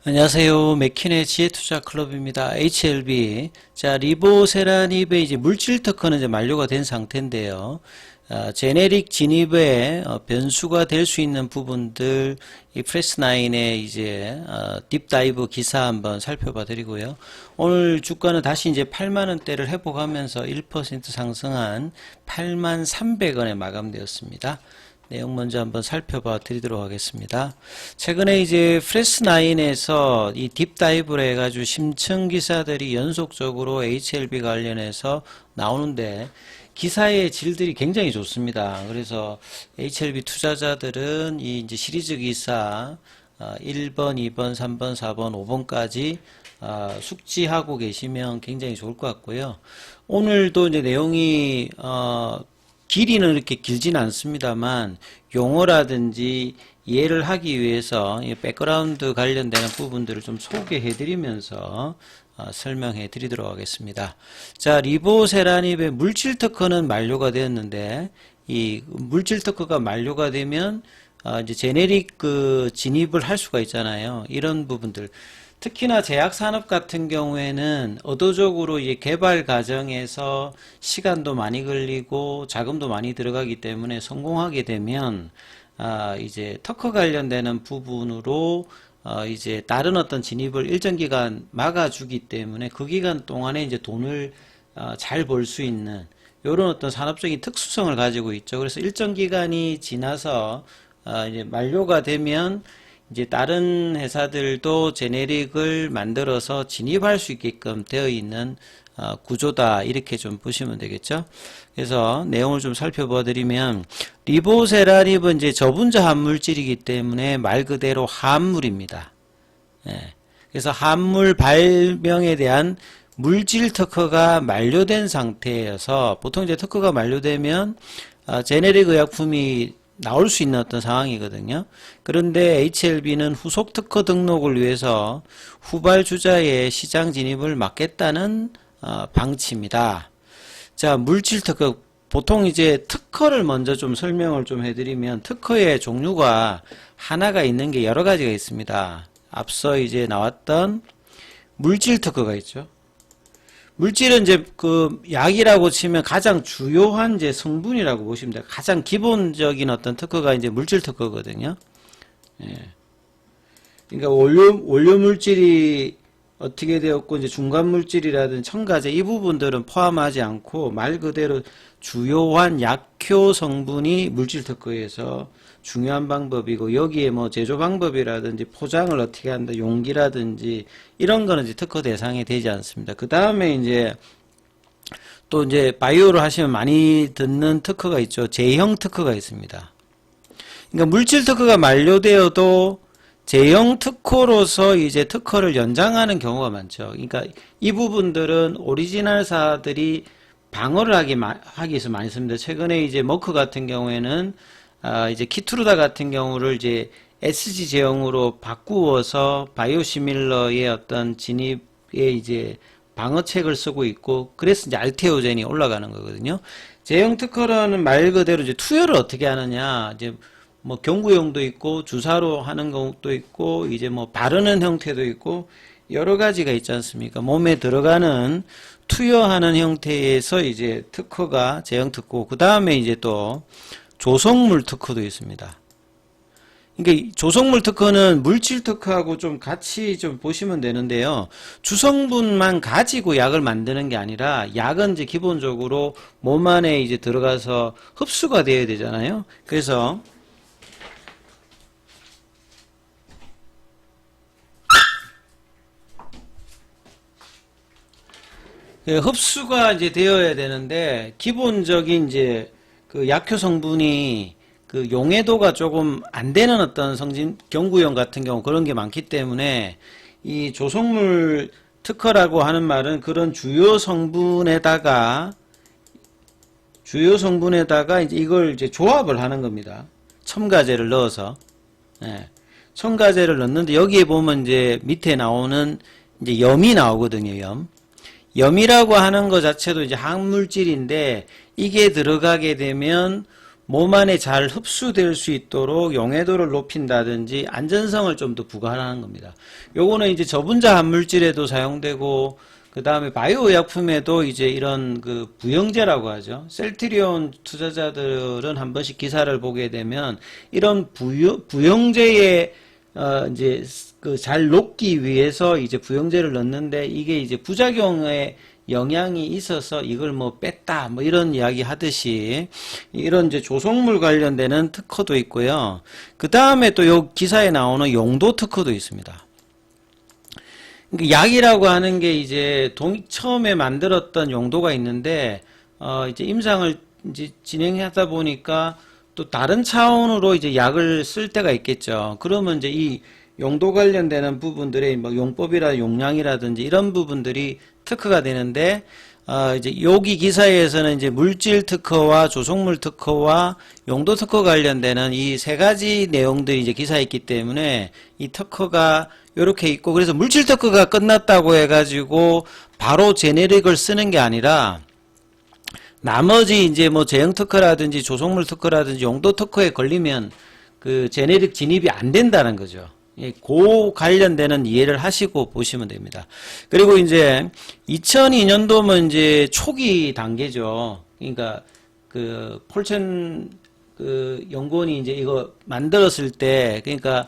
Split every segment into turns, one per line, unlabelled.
안녕하세요. 맥킨의 지혜투자클럽입니다. HLB. 자, 리보세라닙의 이제 물질 특허는 이제 만료가 된 상태인데요. 제네릭 진입에 변수가 될 수 있는 부분들, 이 프레스9의 이제 딥다이브 기사 한번 살펴봐 드리고요. 오늘 주가는 다시 이제 8만원대를 회복하면서 1% 상승한 83,300원에 마감되었습니다. 내용 먼저 한번 살펴봐 드리도록 하겠습니다. 최근에 이제 프레스9에서 이 딥다이브를 해가지고 심층 기사들이 연속적으로 HLB 관련해서 나오는데 기사의 질들이 굉장히 좋습니다. 그래서 HLB 투자자들은 이 이제 시리즈 기사 1번, 2번, 3번, 4번, 5번까지 숙지하고 계시면 굉장히 좋을 것 같고요. 오늘도 이제 내용이 길이는 이렇게 길진 않습니다만 용어라든지 이해를 하기 위해서 백그라운드 관련되는 부분들을 좀 소개해 드리면서 설명해 드리도록 하겠습니다. 자, 리보세라닙의 물질 특허는 만료가 되었는데 이 물질 특허가 만료가 되면 이제 제네릭 진입을 할 수가 있잖아요. 이런 부분들 특히나 제약산업 같은 경우에는 의도적으로 이제 개발 과정에서 시간도 많이 걸리고 자금도 많이 들어가기 때문에 성공하게 되면 이제 특허 관련되는 부분으로 이제 다른 어떤 진입을 일정 기간 막아주기 때문에 그 기간 동안에 이제 돈을 잘 벌 수 있는 이런 어떤 산업적인 특수성을 가지고 있죠. 그래서 일정 기간이 지나서 이제 만료가 되면 이제 다른 회사들도 제네릭을 만들어서 진입할 수 있게끔 되어 있는 구조다, 이렇게 좀 보시면 되겠죠. 그래서 내용을 좀 살펴봐 드리면 리보세라닙은 이제 저분자 함물질이기 때문에 말 그대로 함물입니다. 예. 그래서 함물 발명에 대한 물질 특허가 만료된 상태여서 보통 이제 특허가 만료되면 제네릭 의약품이 나올 수 있는 어떤 상황이거든요. 그런데 HLB는 후속 특허 등록을 위해서 후발주자의 시장 진입을 막겠다는 방침이다. 자, 물질 특허, 보통 이제 특허를 먼저 좀 설명을 좀 해드리면 특허의 종류가 하나가 있는 게 여러 가지가 있습니다. 앞서 이제 나왔던 물질 특허가 있죠. 물질은 이제 그 약이라고 치면 가장 주요한 이제 성분이라고 보시면 돼요. 가장 기본적인 어떤 특허가 이제 물질 특허거든요. 예. 그러니까 원료 물질이 어떻게 되었고 이제 중간 물질이라든지 첨가제 이 부분들은 포함하지 않고 말 그대로 주요한 약효 성분이 물질 특허에서 중요한 방법이고, 여기에 뭐 제조 방법이라든지 포장을 어떻게 한다, 용기라든지 이런 거는 이제 특허 대상이 되지 않습니다. 그 다음에 이제 또 이제 바이오를 하시면 많이 듣는 특허가 있죠. 제형 특허가 있습니다. 그러니까 물질 특허가 만료되어도 제형 특허로서 이제 특허를 연장하는 경우가 많죠. 그러니까 이 부분들은 오리지널사들이 방어를 하기 위해서 많이 씁니다. 최근에 이제 머크 같은 경우에는 이제 키트루다 같은 경우를 이제 SG 제형으로 바꾸어서 바이오시밀러의 어떤 진입에 이제 방어책을 쓰고 있고, 그래서 이제 알테오젠이 올라가는 거거든요. 제형 특허라는 말 그대로 이제 투여를 어떻게 하느냐, 이제 뭐 경구용도 있고 주사로 하는 것도 있고 이제 뭐 바르는 형태도 있고 여러 가지가 있지 않습니까? 몸에 들어가는 투여하는 형태에서 이제 특허가 제형 특허, 그 다음에 이제 또 조성물 특허도 있습니다. 그러니까 조성물 특허는 물질 특허하고 좀 같이 좀 보시면 되는데요. 주성분만 가지고 약을 만드는 게 아니라 약은 이제 기본적으로 몸 안에 이제 들어가서 흡수가 되어야 되잖아요. 그래서 흡수가 이제 되어야 되는데 기본적인 이제 그 약효 성분이 그 용해도가 조금 안 되는 어떤 성진 경구용 같은 경우 그런 게 많기 때문에 이 조성물 특허라고 하는 말은 그런 주요 성분에다가 이제 이걸 이제 조합을 하는 겁니다. 첨가제를 넣어서. 네. 첨가제를 넣는데 여기에 보면 이제 밑에 나오는 이제 염이 나오거든요. 염이라고 하는 것 자체도 이제 항물질인데 이게 들어가게 되면 몸 안에 잘 흡수될 수 있도록 용해도를 높인다든지 안전성을 좀 더 부과하는 겁니다. 요거는 이제 저분자 함물질에도 사용되고 그 다음에 바이오 의약품에도 이제 이런 그 부영제라고 하죠. 셀트리온 투자자들은 한 번씩 기사를 보게 되면 이런 부영제에 이제 그 잘 녹기 위해서 이제 부영제를 넣는데 이게 이제 부작용에 영향이 있어서 이걸 뭐 뺐다 뭐 이런 이야기 하듯이 이런 이제 조성물 관련되는 특허도 있고요. 그 다음에 또 요 기사에 나오는 용도 특허도 있습니다. 약이라고 하는 게 이제 처음에 만들었던 용도가 있는데 이제 임상을 이제 진행하다 보니까 또 다른 차원으로 이제 약을 쓸 때가 있겠죠. 그러면 이제 이 용도 관련되는 부분들의 뭐 용법이라 용량이라든지 이런 부분들이 특허가 되는데 이제 여기 기사에서는 이제 물질 특허와 조성물 특허와 용도 특허 관련되는 이 세 가지 내용들이 이제 기사에 있기 때문에 이 특허가 요렇게 있고, 그래서 물질 특허가 끝났다고 해가지고 바로 제네릭을 쓰는 게 아니라 나머지 이제 뭐 제형 특허라든지 조성물 특허라든지 용도 특허에 걸리면 그 제네릭 진입이 안 된다는 거죠. 예, 그 관련되는 이해를 하시고 보시면 됩니다. 그리고 이제 2002년도면 이제 초기 단계죠. 그러니까 그 폴첸 그 연구원이 이제 이거 만들었을 때, 그러니까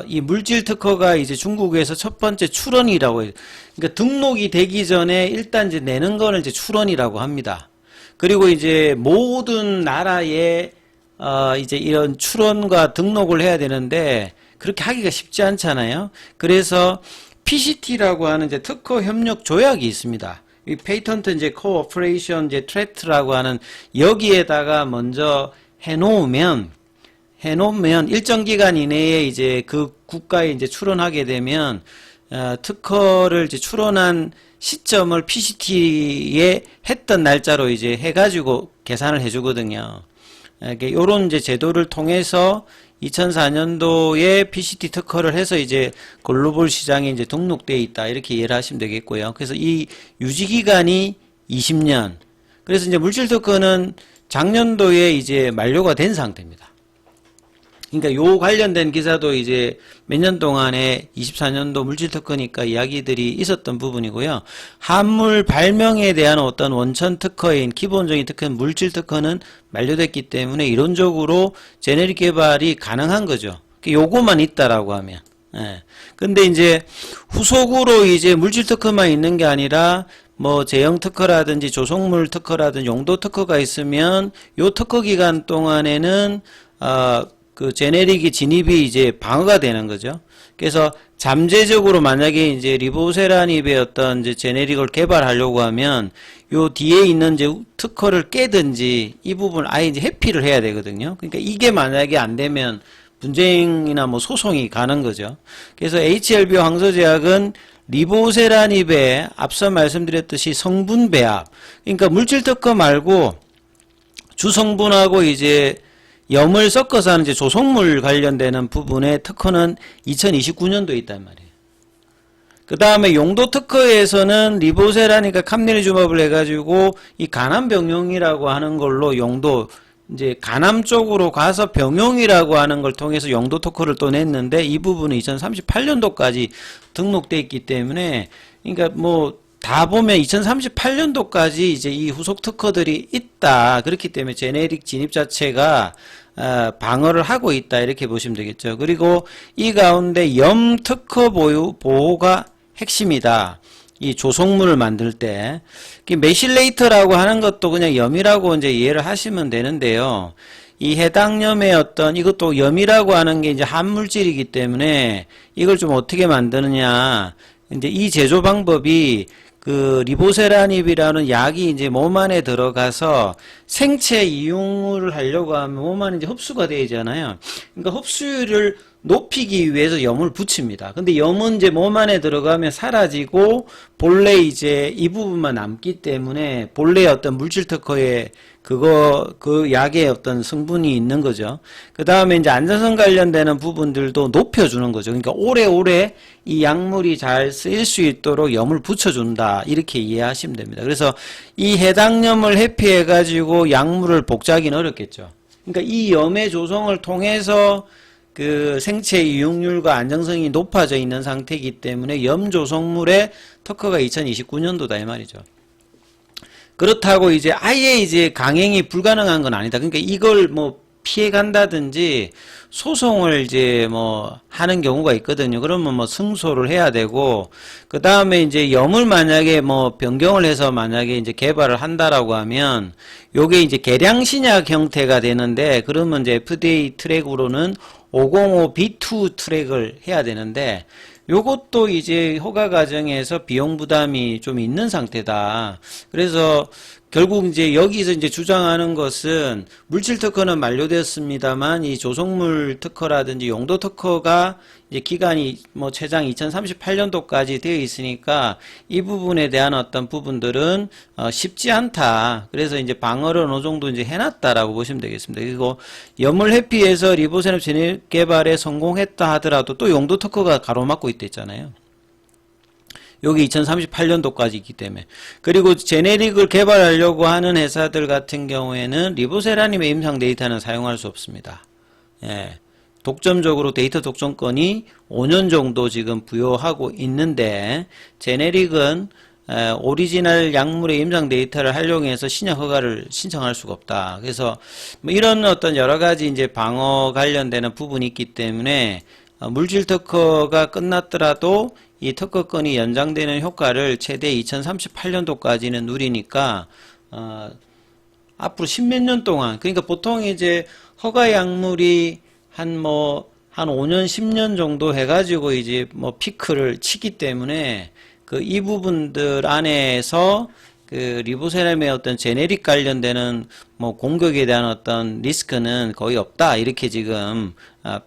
이 물질 특허가 이제 중국에서 첫 번째 출원이라고 해요. 그러니까 등록이 되기 전에 일단 이제 내는 거를 이제 출원이라고 합니다. 그리고 이제 모든 나라에 이제 이런 출원과 등록을 해야 되는데 그렇게 하기가 쉽지 않잖아요. 그래서 PCT라고 하는 이제 특허 협력 조약이 있습니다. 이 페이턴트 이제 코오퍼레이션 이제 트랙트라고 하는 여기에다가 먼저 해놓으면 일정 기간 이내에 이제 그 국가에 이제 출원하게 되면 특허를 이제 출원한 시점을 PCT에 했던 날짜로 이제 해가지고 계산을 해주거든요. 이렇게 요런 이제 제도를 통해서 2004년도에 PCT 특허를 해서 이제 글로벌 시장에 이제 등록되어 있다, 이렇게 이해를 하시면 되겠고요. 그래서 이 유지 기간이 20년. 그래서 이제 물질 특허는 작년도에 이제 만료가 된 상태입니다. 그러니까 요 관련된 기사도 이제 몇 년 동안에 24년도 물질 특허니까 이야기들이 있었던 부분이고요. 한물 발명에 대한 어떤 원천 특허인 기본적인 특허인 물질 특허는 만료됐기 때문에 이론적으로 제네릭 개발이 가능한 거죠. 요거만 있다라고 하면. 예. 근데 이제 후속으로 이제 물질 특허만 있는 게 아니라 뭐 제형 특허라든지 조성물 특허라든지 용도 특허가 있으면 요 특허 기간 동안에는 그 제네릭이 진입이 이제 방어가 되는 거죠. 그래서 잠재적으로 만약에 이제 리보세라닙의 어떤 이제 제네릭을 개발하려고 하면 요 뒤에 있는 이제 특허를 깨든지 이 부분을 아예 이제 회피를 해야 되거든요. 그러니까 이게 만약에 안 되면 분쟁이나 뭐 소송이 가는 거죠. 그래서 HLB 황소제약은 리보세라닙의 앞서 말씀드렸듯이 성분 배합, 그러니까 물질 특허 말고 주성분하고 이제 염을 섞어서 하는 이제 조성물 관련되는 부분의 특허는 2029년도에 있단 말이에요. 그 다음에 용도 특허에서는 리보세라니까 캄릴주법을 해가지고 이 간암 병용이라고 하는 걸로 용도 이제 간암 쪽으로 가서 병용이라고 하는 걸 통해서 용도 특허를 또 냈는데 이 부분은 2038년도까지 등록돼 있기 때문에, 그러니까 뭐 다 보면 2038년도까지 이제 이 후속 특허들이 있다. 그렇기 때문에 제네릭 진입 자체가 방어를 하고 있다, 이렇게 보시면 되겠죠. 그리고 이 가운데 염 특허 보호가 핵심이다. 이 조성물을 만들 때 메실레이터라고 하는 것도 그냥 염이라고 이제 이해를 하시면 되는데요. 이 해당 염의 어떤 이것도 염이라고 하는 게 이제 한물질이기 때문에 이걸 좀 어떻게 만드느냐. 이제 이 제조 방법이 그 리보세라닙이라는 약이 이제 몸 안에 들어가서 생체 이용을 하려고 하면 몸 안에 이제 흡수가 되잖아요. 그러니까 흡수율을 높이기 위해서 염을 붙입니다. 근데 염은 이제 몸 안에 들어가면 사라지고 본래 이제 이 부분만 남기 때문에 본래의 어떤 물질 특허에 그 약의 어떤 성분이 있는 거죠. 그 다음에 이제 안전성 관련되는 부분들도 높여주는 거죠. 그러니까 오래오래 이 약물이 잘 쓰일 수 있도록 염을 붙여준다, 이렇게 이해하시면 됩니다. 그래서 이 해당 염을 회피해가지고 약물을 복제하기는 어렵겠죠. 그러니까 이 염의 조성을 통해서 그 생체 이용률과 안정성이 높아져 있는 상태이기 때문에 염 조성물의 특허가 2029년도다 이 말이죠. 그렇다고 이제 아예 이제 강행이 불가능한 건 아니다. 그러니까 이걸 뭐 피해 간다든지 소송을 이제 뭐 하는 경우가 있거든요. 그러면 뭐 승소를 해야 되고, 그 다음에 이제 염을 만약에 뭐 변경을 해서 만약에 이제 개발을 한다라고 하면 요게 이제 개량 신약 형태가 되는데, 그러면 이제 FDA 트랙으로는 505B2 트랙을 해야 되는데, 요것도 이제 허가 과정에서 비용 부담이 좀 있는 상태다. 그래서 결국 이제 여기서 이제 주장하는 것은 물질 특허는 만료되었습니다만 이 조성물 특허라든지 용도 특허가 이제 기간이 뭐 최장 2038년도까지 되어 있으니까 이 부분에 대한 어떤 부분들은 쉽지 않다. 그래서 이제 방어를 어느 정도 이제 해놨다라고 보시면 되겠습니다. 그리고 염을 회피해서 리보세랍 제네릭 개발에 성공했다 하더라도 또 용도 특허가 가로막고 있댔잖아요. 여기 2038년도까지 있기 때문에. 그리고 제네릭을 개발하려고 하는 회사들 같은 경우에는 리보세라님의 임상 데이터는 사용할 수 없습니다. 예. 독점적으로 데이터 독점권이 5년 정도 지금 부여하고 있는데, 제네릭은 오리지널 약물의 임상 데이터를 활용해서 신약 허가를 신청할 수가 없다. 그래서 뭐 이런 어떤 여러 가지 이제 방어 관련되는 부분이 있기 때문에 물질 특허가 끝났더라도 이 특허권이 연장되는 효과를 최대 2038년도까지는 누리니까 앞으로 십몇 년 동안, 그러니까 보통 이제 허가 약물이 한 5년 10년 정도 해가지고 이제 뭐 피크를 치기 때문에 그 이 부분들 안에서 그 리보세람의 어떤 제네릭 관련되는 뭐 공격에 대한 어떤 리스크는 거의 없다, 이렇게 지금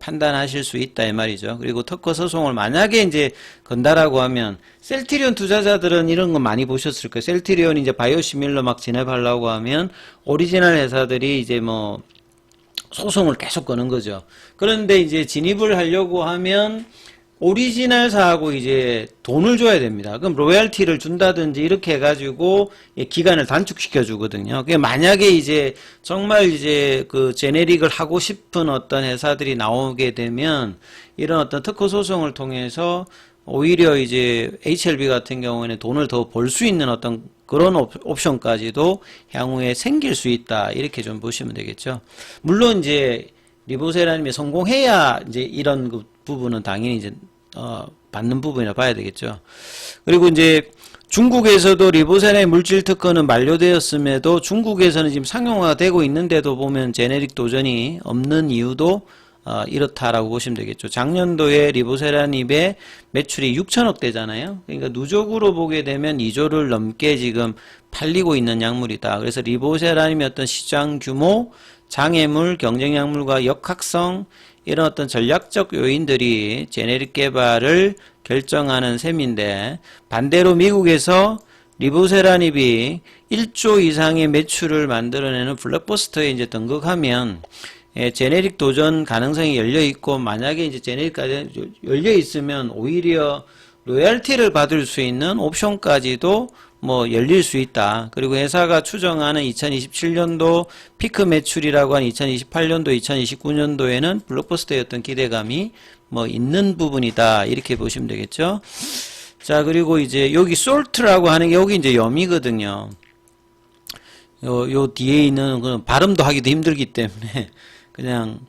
판단하실 수 있다 이 말이죠. 그리고 특허 소송을 만약에 이제 건다라고 하면, 셀트리온 투자자들은 이런 거 많이 보셨을 거예요. 셀트리온이 이제 바이오시밀러 막 진입하려고 하면 오리지널 회사들이 이제 뭐 소송을 계속 거는 거죠. 그런데 이제 진입을 하려고 하면 오리지널사하고 이제 돈을 줘야 됩니다. 그럼 로열티를 준다든지 이렇게 해가지고 기간을 단축시켜 주거든요. 그게 만약에 이제 정말 이제 그 제네릭을 하고 싶은 어떤 회사들이 나오게 되면 이런 어떤 특허 소송을 통해서 오히려 이제 HLB 같은 경우에는 돈을 더 벌 수 있는 어떤 그런 옵션까지도 향후에 생길 수 있다, 이렇게 좀 보시면 되겠죠. 물론 이제 리보세라님이 성공해야 이제 이런 그 부분은 당연히 이제 받는 부분이라 봐야 되겠죠. 그리고 이제 중국에서도 리보세라의 물질 특허는 만료되었음에도 중국에서는 지금 상용화가 되고 있는데도 보면 제네릭 도전이 없는 이유도 이렇다라고 보시면 되겠죠. 작년도에 리보세라닙의 매출이 6천억 대잖아요. 그러니까 누적으로 보게 되면 2조를 넘게 지금 팔리고 있는 약물이다. 그래서 리보세라님의 어떤 시장 규모, 장애물, 경쟁 약물과 역학성, 이런 어떤 전략적 요인들이 제네릭 개발을 결정하는 셈인데, 반대로 미국에서 리보세라닙이 1조 이상의 매출을 만들어내는 블록버스터에 이제 등극하면 제네릭 도전 가능성이 열려 있고, 만약에 이제 제네릭까지 열려 있으면 오히려 로열티를 받을 수 있는 옵션까지도 뭐 열릴 수 있다. 그리고 회사가 추정하는 2027년도 피크 매출이라고 한 2028년도, 2029년도에는 블록버스터의 어떤 기대감이 뭐 있는 부분이다, 이렇게 보시면 되겠죠. 자, 그리고 이제 여기 솔트라고 하는 게 여기 이제 염이거든요. 요 뒤에 있는 그 발음도 하기도 힘들기 때문에 그냥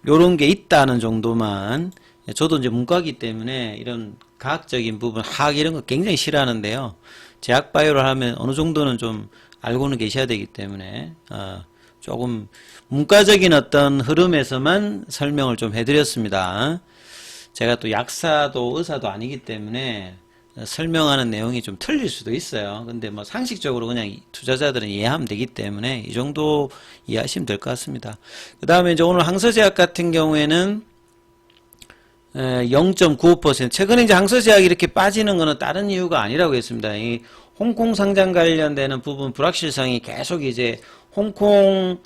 요런 게 있다는 정도만. 저도 이제 문과기 때문에 이런 과학적인 부분, 화학 이런 거 굉장히 싫어하는데요. 제약바이오를 하면 어느 정도는 좀 알고는 계셔야 되기 때문에 조금 문과적인 어떤 흐름에서만 설명을 좀 해드렸습니다. 제가 또 약사도 의사도 아니기 때문에 설명하는 내용이 좀 틀릴 수도 있어요. 근데 뭐 상식적으로 그냥 투자자들은 이해하면 되기 때문에 이 정도 이해하시면 될 것 같습니다. 그 다음에 이제 오늘 항서제약 같은 경우에는 0.95%. 최근에 이제 항서제약이 이렇게 빠지는 거는 다른 이유가 아니라고 했습니다. 이 홍콩 상장 관련되는 부분 불확실성이 계속 이제 홍콩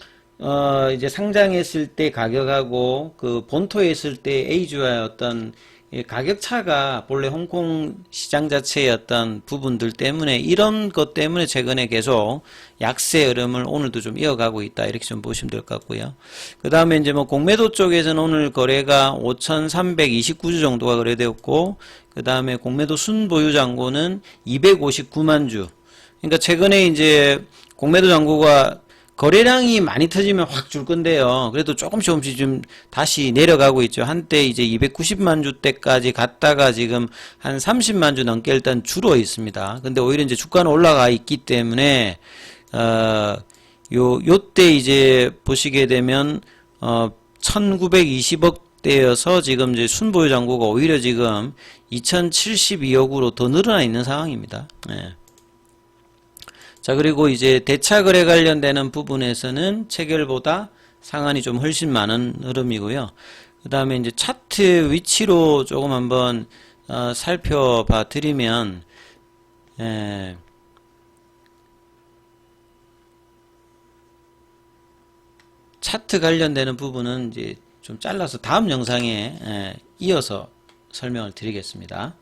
이제 상장했을 때 가격하고 그 본토에 있을 때 A주와의 어떤 이 가격 차가 본래 홍콩 시장 자체의 어떤 부분들 때문에 이런 것 때문에 최근에 계속 약세 흐름을 오늘도 좀 이어가고 있다 이렇게 좀 보시면 될 것 같고요. 그 다음에 이제 뭐 공매도 쪽에서는 오늘 거래가 5,329주 정도가 거래되었고 그 다음에 공매도 순보유 잔고는 259만 주. 그러니까 최근에 이제 공매도 잔고가 거래량이 많이 터지면 확 줄 건데요. 그래도 조금씩 좀 다시 내려가고 있죠. 한때 이제 290만 주대까지 갔다가 지금 한 30만 주 넘게 일단 줄어 있습니다. 근데 오히려 이제 주가는 올라가 있기 때문에, 요때 이제 보시게 되면, 1920억 대여서 지금 이제 순보유 잔고가 오히려 지금 2072억으로 더 늘어나 있는 상황입니다. 네. 자, 그리고 이제 대차 거래 관련되는 부분에서는 체결보다 상한이 좀 훨씬 많은 흐름이고요. 그 다음에 이제 차트 위치로 조금 한번 살펴봐 드리면, 차트 관련되는 부분은 이제 좀 잘라서 다음 영상에 이어서 설명을 드리겠습니다.